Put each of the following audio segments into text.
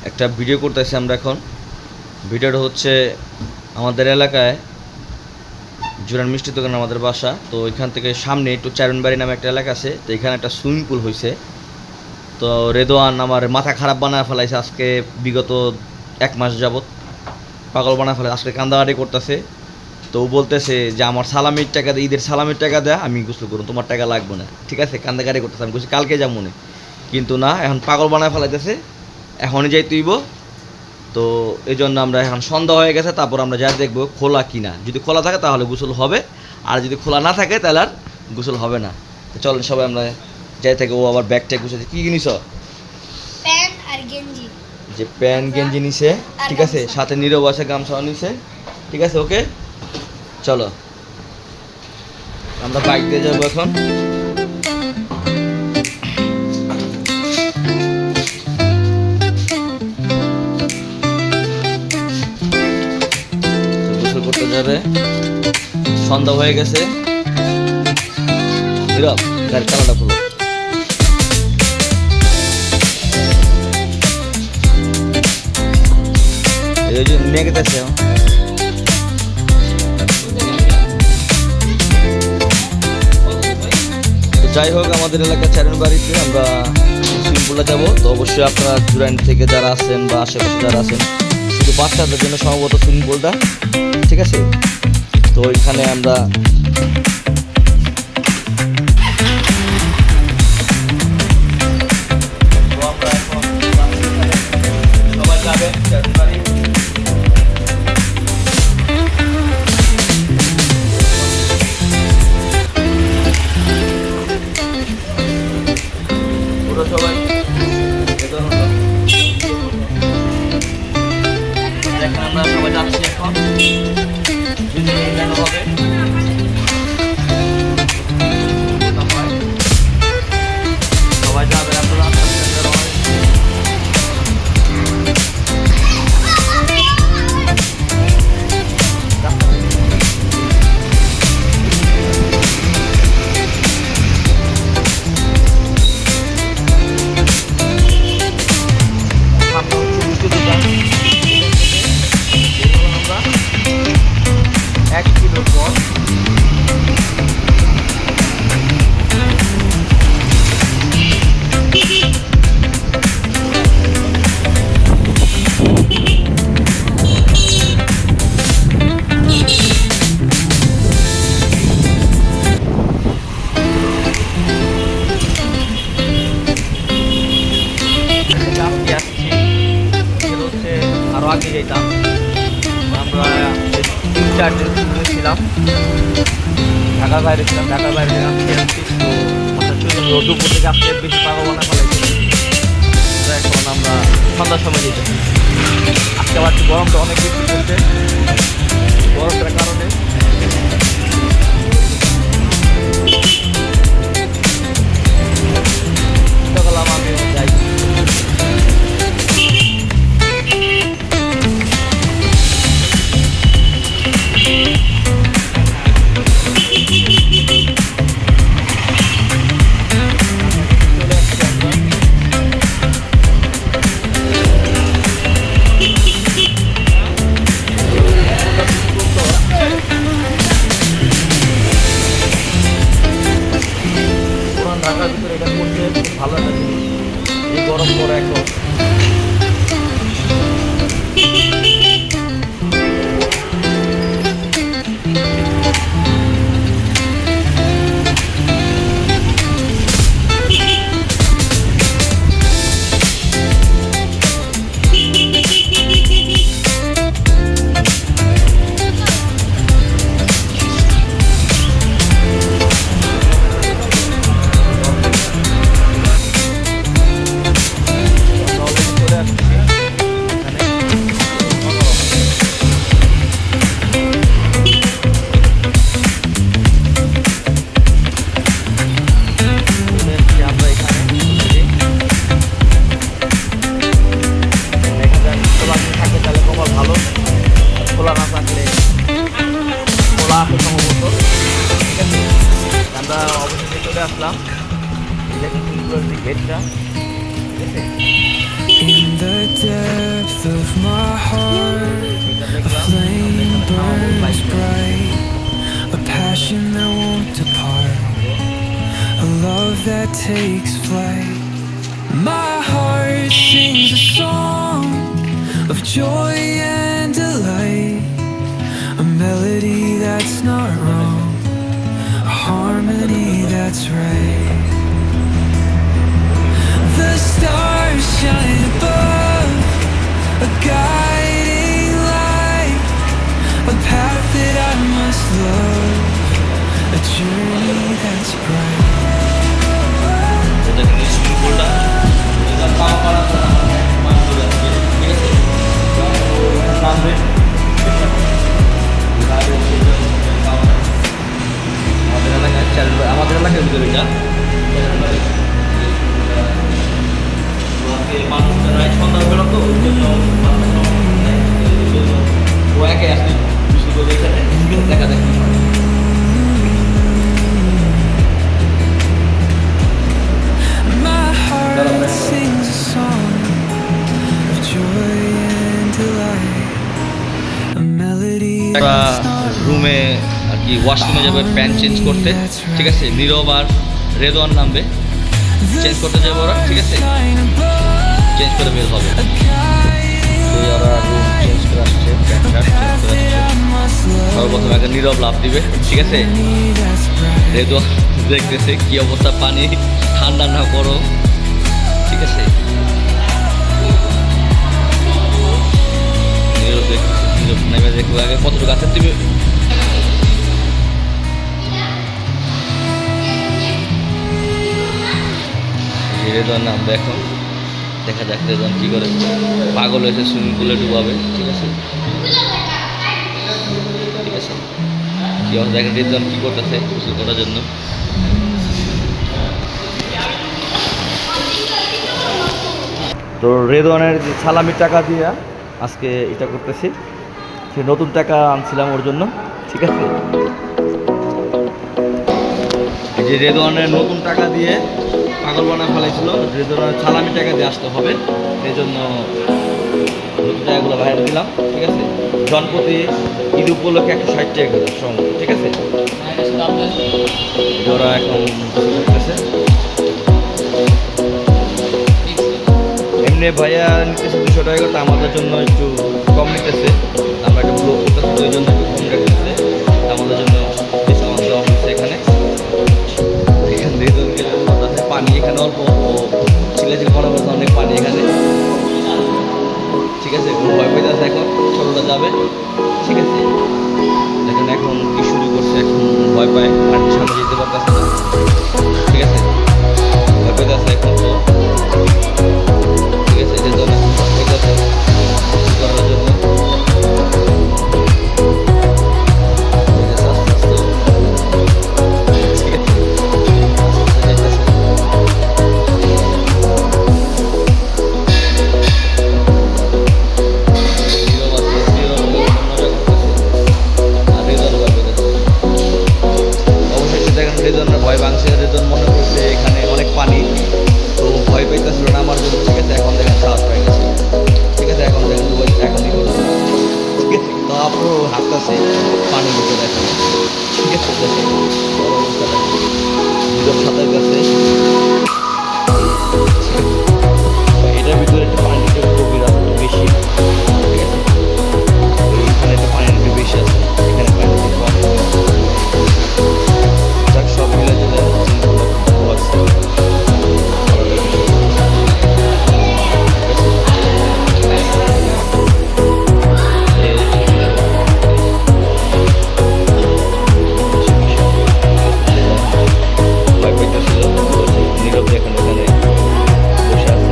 একটা ভিডিও করতেছি আমরা এখন। ভিডিওটা হচ্ছে আমাদের এলাকায় জুরান মিষ্টি দোকান আমাদের বাসা, তো এখান থেকে সামনে একটু চারণবাড়ি নামে একটা এলাকা আছে, তো এখানে একটা সুইমিং পুল হয়েছে। তো রেদোয়ান আমার মাথা খারাপ বানায় ফেলাইছে আজকে, বিগত 1 মাস যাবত পাগল বানায় ফেলে, আজকে কান্দাকাটি করতেছে। তো ও বলতেছে যে আমার সালামির টাকা দে, ঈদের সালামির টাকা দেয়, আমি গোসল করুন, তোমার টাকা লাগবে না, ঠিক আছে? কান্দাকাটি করতেছে। আমি বলছি কালকে যাবো মনে, কিন্তু না, এখন পাগল বানায় ফেলাইতেছে, এখনই যাই তুইব। তো এই জন্য আমরা এখন সন্ধ্যা হয়ে গেছে, তারপর আমরা যা দেখবো খোলা কিনা। যদি খোলা থাকে তাহলে গোসল হবে, আর যদি খোলা না থাকে তাহলে আর গোসল হবে না। তো চলেন সবাই আমরা যাই থেকে। ও আবার ব্যাগ ট্যাগ গুছাচ্ছে। কী জিনিস? প্যান্ট আর গেঞ্জি। যে প্যান্ট গেঞ্জি নিছে, ঠিক আছে, সাথে নীরব আছে, গামছাও নিছে, ঠিক আছে, ওকে। চলো আমরা বাইক দিয়ে যাবো এখন। গোসল করতে যাবে, সন্ধ্যা হয়ে গেছে। নীরব, গাড়ির তালাটা খুলো। এই যে নিয়ে গেছে। যাই হোক, আমাদের এলাকা চারণবাড়িতে আমরা সুইমিং পুলে যাবো। তো অবশ্যই আপনারা জুরাইন থেকে যারা আছেন বা আশেপাশে যারা আছেন, শুধু বাচ্চাদের জন্য সম্ভবত সুইমিং পুলটা, ঠিক আছে? তো ওইখানে আমরা সবাই যাবেন চারণবাড়ি। সবাই দেখেন আমরা সবাই যাচ্ছি এখন, হবে। সবাই যাবে, আপনারা আরো আগে যেতাম। আমরা 3-4 দিন ছিলাম, ঢাকার বাইরে ছিলাম, ঢাকার বাইরে আসছি। তো দুপুর থেকে আজকে বেশি পাগল বানা ফেলাইছি। তো এখন আমরা সন্ধ্যার সময় যেতে, আজকে আবার গরমটা অনেক বেশি পড়ছে, গরমটার কারণে সকালাম আমি যাই। ঢাকার ভিতরে এটা করতে ভালো একটা জিনিস, এই গরম পরে এখন। of my heart, a flame burns bright, a passion that won't depart, a love that takes flight. My heart sings a song of joy and delight, a melody that's not wrong, a harmony that's right. The stars shine above, a guiding light, a path that I must love, a journey that's bright. আমাদের এলাকার ভিতরে এটা মানুষরা সন্ধ্যাবেলা তো ও একে আসলে শুধু এখানে দেখা দেখি My heart sings a song of joy and delight, a melody that's not রুমে আর কি ওয়াশরুমে যাবে প্যান্ট চেঞ্জ করতে, ঠিক আছে। নীরব আর রেদওয়ান নামবে, চেঞ্জ করতে যাবো ওরা, ঠিক আছে। চেঞ্জ করে বের হবে, তো ওরা রুম চেঞ্জ করে আসছে, প্যান্ট শার্ট চেঞ্জ করে আসছে। সর্বপ্রথম একটা নীরব লাভ দিবে, ঠিক আছে। রেদওয়ান দেখতেছে কি অবস্থা, পানি ঠান্ডা না গরম, ঠিক আছে। নীরব দেখতেছে, নীরব নেমে দেখবো আগে কতটুকু আছে দিবে। রেদওয়ান নামবে এখন, দেখা যাক রেদওয়ান কী করে। পাগল হয়েছে, সুইমিং পুলে ডুবাবে, ঠিক আছে, ঠিক আছে। কি অবস্থা দেখেন রেদওয়ান কী করতেছে গোসল করার জন্য। তো রেদওয়ানের যে সালামির টাকা দিয়ে আজকে এটা করতেছি, সে নতুন টাকা আনছিলাম ওর জন্য, ঠিক আছে। এই যে রেদওয়ানের নতুন টাকা দিয়ে পাগল বানা ফেলাইছিল, রেদওয়ানের সালামি টাকা দিয়ে আসতে হবে, এই জন্য নতুন টাকাগুলো বাইরে দিলাম, ঠিক আছে। জনপ্রতি ঈদ উপলক্ষে 160 টাকা করে সঙ্গে, ঠিক আছে। ওরা এখন করতেছে, এমনি ভাইয়া নিতেছে 200 টাকা করে, আমাদের জন্য একটু কম নিতেছে, আমরা একটা ব্লগ করতেছি ওই জন্য একটু কম রাখতেছে, আমাদের জন্য ডিসকাউন্ট দেওয়া হচ্ছে। এখানে পানি এখানে অল্প ছিলে মনে করছে অনেক পানি এখানে, ঠিক আছে। ভয় পেতে আছে এখন, ছোটটা যাবে, ঠিক আছে। দেখেন এখন কি শুরু করছে, এখন ভয় পায়, পানির সামনে যেতে পারতেছে না, ঠিক আছে। ভয় পেতে আছে এখন তো, ঠিক আছে। এটার জন্য ভয় পেতে আছে করার জন্য, ভয় ভাঙছে। রেদওয়ান মনে করছে এখানে অনেক পানি, তো ভয় পাইতেছিল না আমার জন্য, ঠিক আছে। এখন দেখেন সাহস পাই গেছে, ঠিক আছে। এখন দেখেন এখনই করছে, ঠিক আছে। তো আপু হাঁটতেছে পানির ভিতরে এখন, ঠিক আছে। দেখেন অবস্থা দেখেন, নীরব সাঁতার কাছে, এটার ভিতরে একটু পানিটা গভীর আছে, একটু বেশি, ঠিক আছে। এখানে একটু পানি একটু বেশি আছে, এখানে পানি একটু কম। সব মিলে যেটা নীরব দেখেন ওখানে বসে আছে।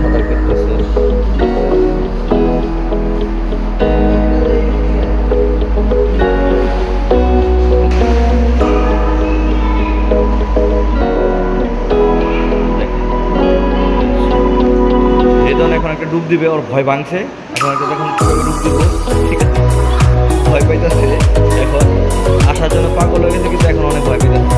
সাঁতার কাটতেছে, এখন একটা ডুব দিবে, ওর ভয় ভাঙছে, এখন একটা যখন ডুব দিব, ঠিক আছে। ভয় পাইতেছে এখন, আসার জন্য পাগল হয়ে গেছে, কিন্তু এখন অনেক ভয় পাইতেছে।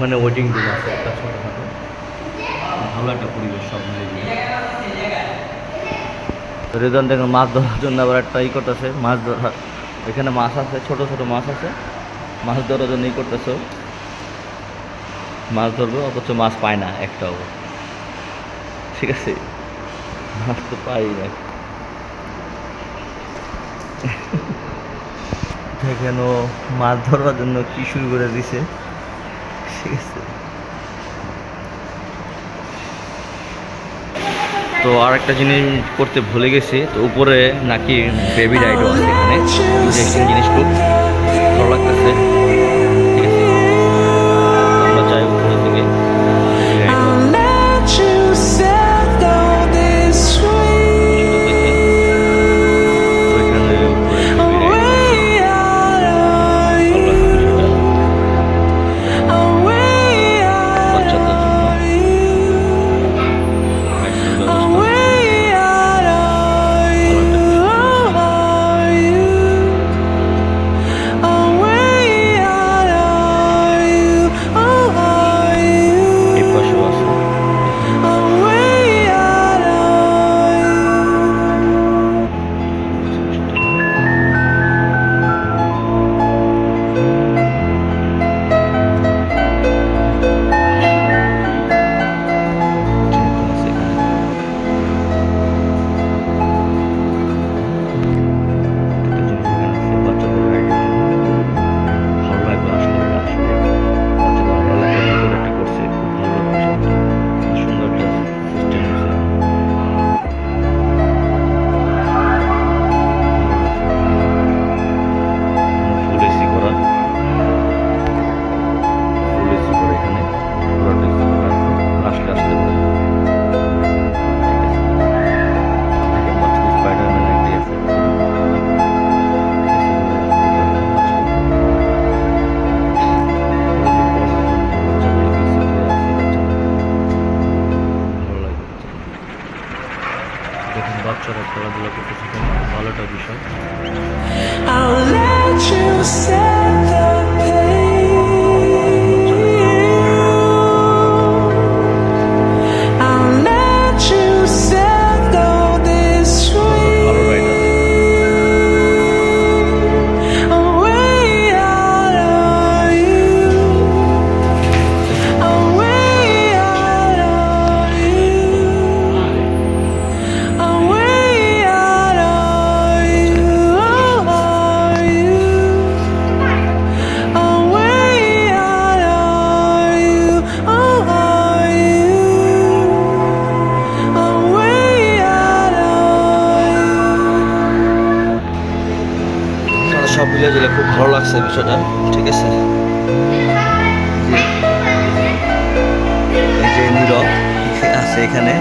ওখানে ওয়েটিং রুম আছে একটা ছোটোখাটো, ভালো একটা পরিবেশ সব মিলিয়ে। তো রেজন দেখুন মাছ ধরার জন্য আবার একটা করতেছে, মাছ ধরার এখানে মাছ আছে, ছোট ছোট মাছ আছে, মাছ ধরার জন্য করতেছে, মাছ ধরবো অথচ মাছ পায় না একটাও। ঠিক আছে, মাছ তো পাই না। দেখেন ও মাছ ধরার জন্য কি শুরু করে দিছে। ঠিক আছে, তো আর একটা জিনিস করতে ভুলে গেছি, তো উপরে নাকি বেবি রাইডও আছে এখানে, ইন্টারেস্টিং জিনিস খুব ভালো লাগতেছে। ঠিক আছে, তো আমরা যাই উপরের দিকে। I'll let you set all this free. তো এখানে উপরে baby ride Way out of ভালো you, লাগছে বিষয়টা, way out বাচ্চাদের জন্য of you, রাইডের ব্যবস্থা way out of ভালো একটা বিষয় you, way out of you, এই পাশেও আছে। way out of বাচ্চারা খেলাধুলা করতেছে, ভালো একটা বিষয়। I'll let you set the pace. I'll let you set all this ভালো রাইড আছে। free. Way out of you, way out of you, way out of you, way out of you, way out of you. সব মিলিয়ে দিলে খুব ভালো লাগছে বিষয়টা। ঠিক আছে, এই যে নীরব আছে এখানে,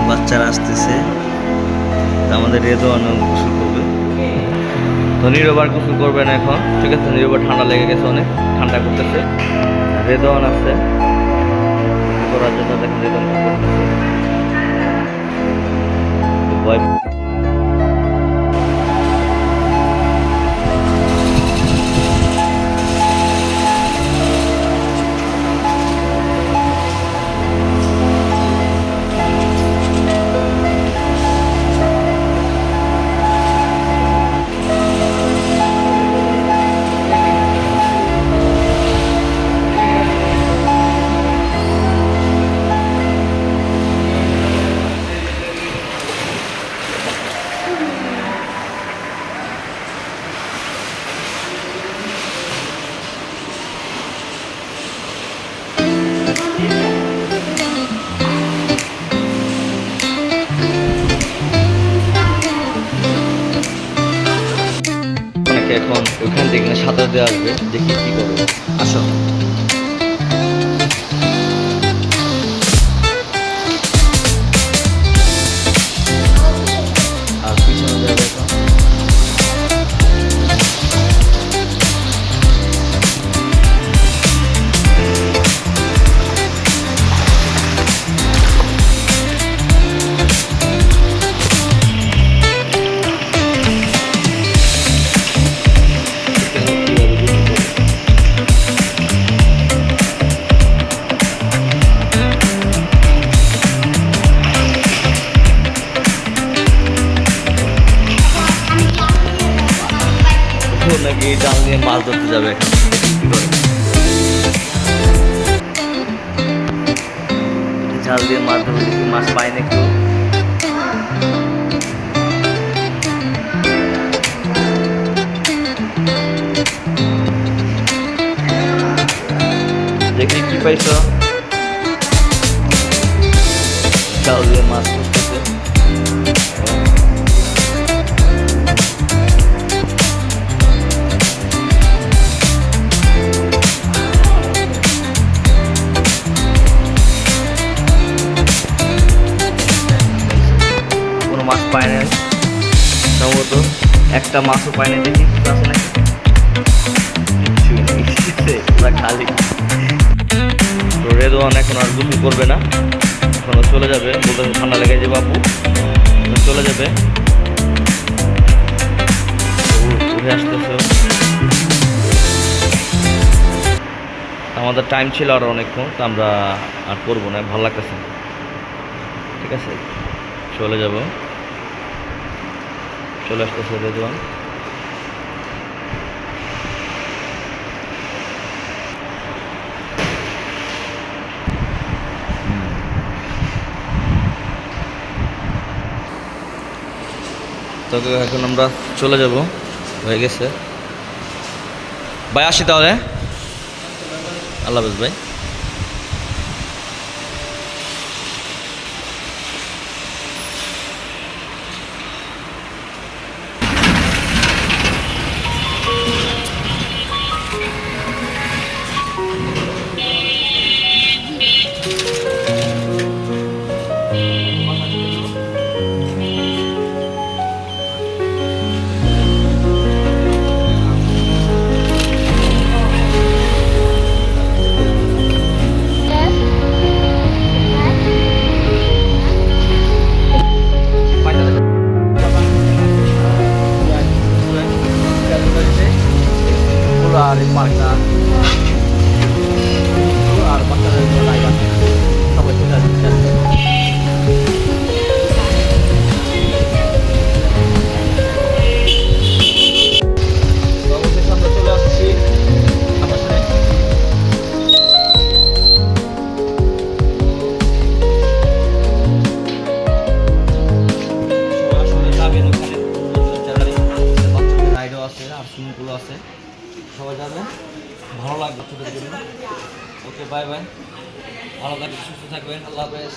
বাচ্চারা আসতেছে, তো আমাদের রেদও অনেক গোসল করবে। তো নীরব আর গোসল করবে না এখন। ঠিক আছে, নীরব ঠান্ডা লেগে গেছে, অনেক ঠান্ডা করতেছে। রেদওয়ান আছে করার জন্য, দেখেন রেদওয়ান কি করতেছে। তো ভয় এখন ওইখান থেকে সাঁতার দিয়ে আসবে, দেখি কি করবে। আসো, আর পিছনে যাবে এখন। নাকি জাল নিয়ে মাছ ধরতে যাবে এখন কি করে জাল দিয়ে মাছ ধরতে দেখি মাছ পাই না একটু দেখি কি পাইছ জাল দিয়ে মাছ ধরতেছে কোনো মাছ পায় না সম্ভবত একটা মাছও পায় না দেখি কিছু আছে নাকি কিছুই নেই পুরা খালি তো রেদওয়ান এখন আর গোসল করবে না এখন চলে যাবে বলতে ঠান্ডা লেগে যাবে বাপু চলে যাবে উঠে আসতেছে আমাদের টাইম ছিল আর অনেকক্ষণ তো আমরা আর করবো না ভালো লাগতেছে না ঠিক আছে চলে যাব চলে আসতেছে রেদওয়ান তো এখন আমরা চলে যাব হয়ে গেছে ভাই আসি তাহলে আল্লাহ হাফেজ ভাই আর এই পার্কটা আর বাচ্চাদের জন্য লাইভ আছে সবাই চলে আসছে অবশেষে আমরা চলে আসছি আমার সাথে আসলে যাবেন ওখানে বাচ্চাদের রাইডও আছে আর সুইমিং পুলও আছে সবাই যাবে ভালো লাগবে ছোটোদের জন্য ওকে বাই বাই ভালো থাকবেন সুস্থ থাকবেন আল্লাহ হাফেজ